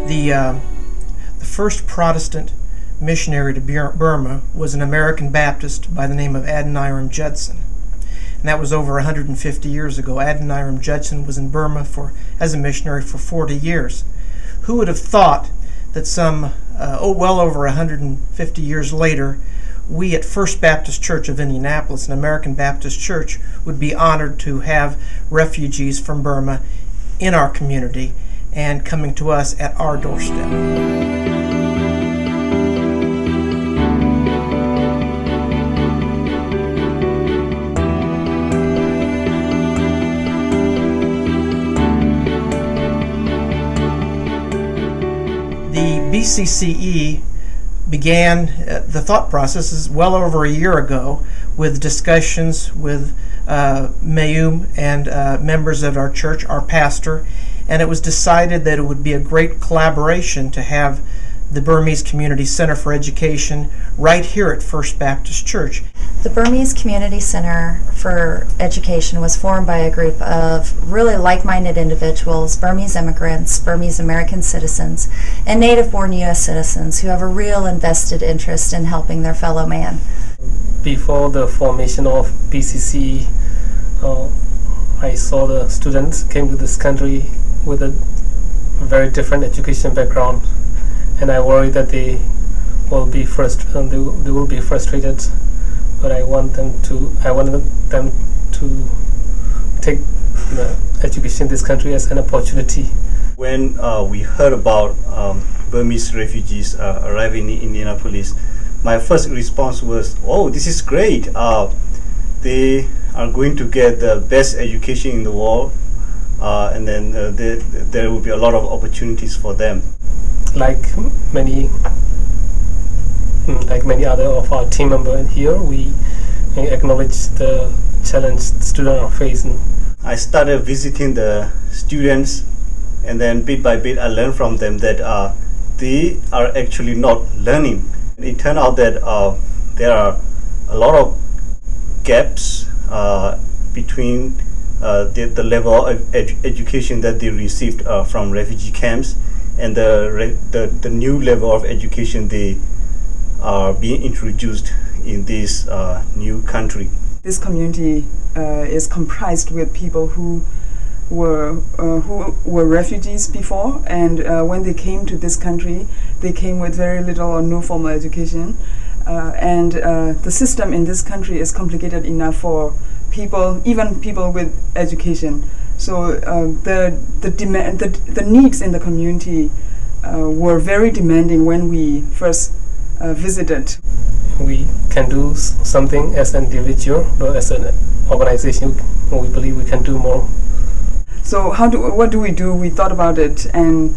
The first Protestant missionary to Burma was an American Baptist by the name of Adoniram Judson. And that was over 150 years ago. Adoniram Judson was in Burma as a missionary for 40 years. Who would have thought that well over 150 years later, we at First Baptist Church of Indianapolis, an American Baptist church, would be honored to have refugees from Burma in our community and coming to us at our doorstep. The BCCE began the thought process well over a year ago with discussions with Mayum and members of our church, our pastor, and it was decided that it would be a great collaboration to have the Burmese Community Center for Education right here at First Baptist Church. The Burmese Community Center for Education was formed by a group of really like-minded individuals, Burmese immigrants, Burmese American citizens, and native-born U.S. citizens who have a real invested interest in helping their fellow man. Before the formation of BCCE, I saw the students came to this country with a very different education background, and I worry that they will be frustrated. But I wanted them to take the education in this country as an opportunity. When we heard about Burmese refugees arriving in Indianapolis, my first response was, "Oh, this is great! They are going to get the best education in the world, and then there will be a lot of opportunities for them." Like many other of our team members here, we acknowledge the challenge students are facing. I started visiting the students, and then bit by bit I learned from them that they are actually not learning. It turned out that there are a lot of gaps between the level of education that they received from refugee camps and the new level of education they are being introduced in this new country. This community is comprised with people who were refugees before, and when they came to this country, they came with very little or no formal education, and the system in this country is complicated enough for people, even people with education. So the needs in the community were very demanding when we first visited. We can do something as an individual, but as an organization, we believe we can do more. So what do we do? We thought about it, and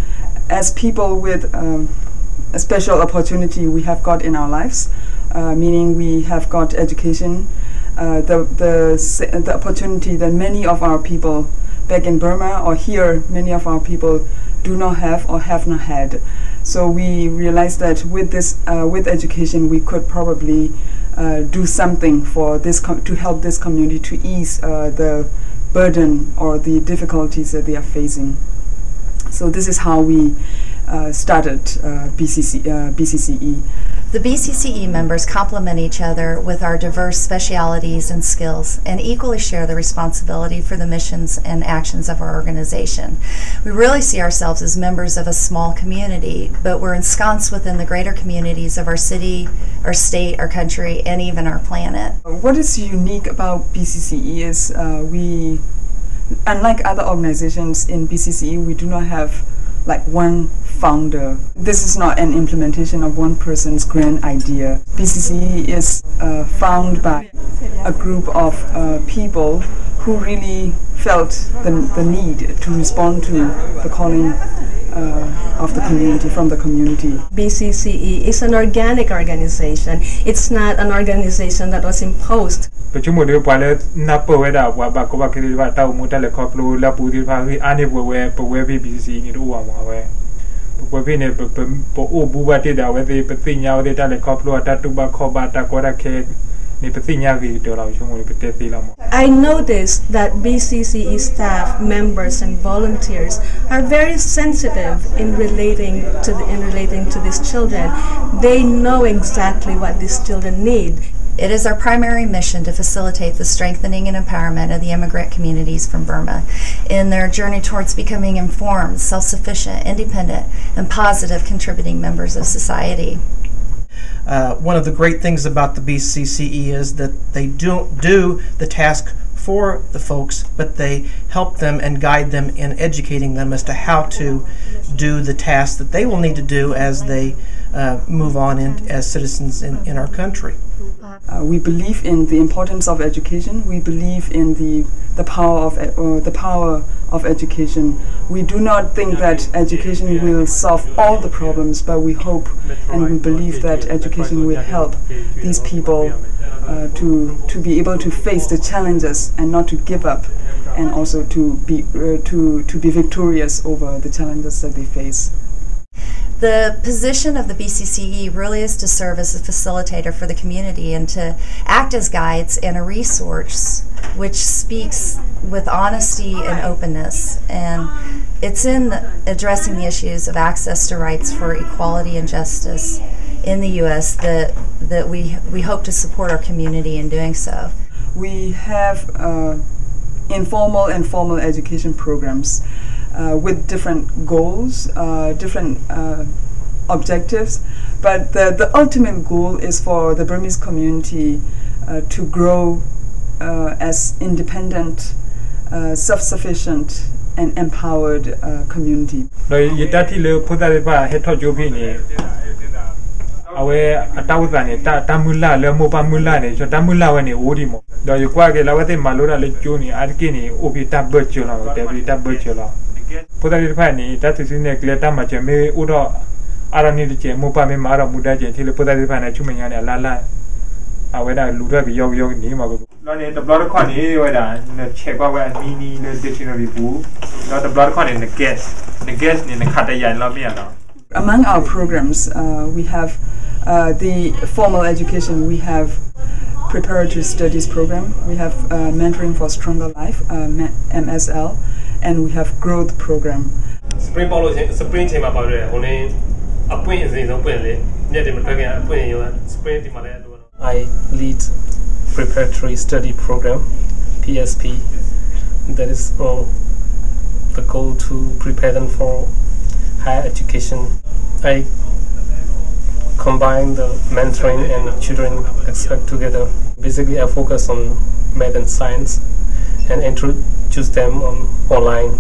as people with a special opportunity we have got in our lives, meaning we have got education, the opportunity that many of our people back in Burma or here, many of our people do not have or have not had. So we realized that with this, with education, we could probably do something for this to help this community to ease the burden or the difficulties that they are facing. So this is how we started BCCE. The BCCE members complement each other with our diverse specialities and skills, and equally share the responsibility for the missions and actions of our organization. We really see ourselves as members of a small community, but we're ensconced within the greater communities of our city, our state, our country, and even our planet. What is unique about BCCE is we, unlike other organizations in BCCE, we do not have like one founder. This is not an implementation of one person's grand idea. BCCE is founded by a group of people who really felt the need to respond to the calling of the community, from the community. BCCE is an organic organization. It's not an organization that was imposed. I noticed that BCCE staff, members, and volunteers are very sensitive in relating to these children. They know exactly what these children need. It is our primary mission to facilitate the strengthening and empowerment of the immigrant communities from Burma in their journey towards becoming informed, self-sufficient, independent, and positive contributing members of society. One of the great things about the BCCE is that they don't do the task for the folks, but they help them and guide them in educating them as to how to do the tasks that they will need to do as they move on as citizens in our country. We believe in the importance of education. We believe in the power of education. We do not think that education will solve all the problems, but we hope and we believe that education will help these people to be able to face the challenges and not to give up, and also to be victorious over the challenges that they face. The position of the BCCE really is to serve as a facilitator for the community and to act as guides and a resource which speaks with honesty and openness. And it's in addressing the issues of access to rights for equality and justice in the U.S. that we hope to support our community in doing so. We have informal and formal education programs with different goals, different objectives, but the ultimate goal is for the Burmese community to grow as independent, self-sufficient, and empowered community. Among our programs, we have the formal education. We have preparatory studies program. We have mentoring for stronger life, MSL, and we have growth program. I lead preparatory study program, PSP. That is the goal to prepare them for higher education. I combine the mentoring and children aspect together. Basically, I focus on math and science and introduce them on online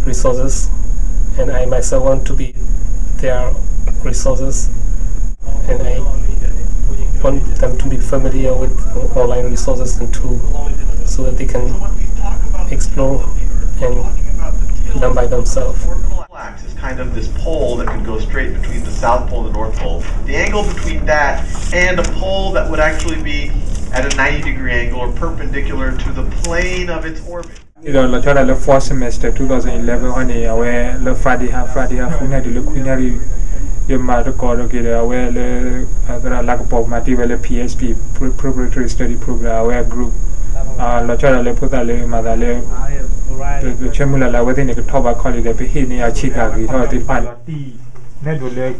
resources, and I myself want to be their resources, and I want them to be familiar with online resources and tools so that they can explore and learn by themselves. Is kind of this pole that can go straight between the South Pole and the North Pole. The angle between that and a pole that would actually be at a 90-degree angle or perpendicular to the plane of its orbit. The fourth semester 2011 honey away the Friday PSP preparatory study program away group the chemula la within the top college the Pihini Chicago or the pilot. Net will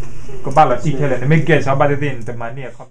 go ballot detail and make guess about it in the money.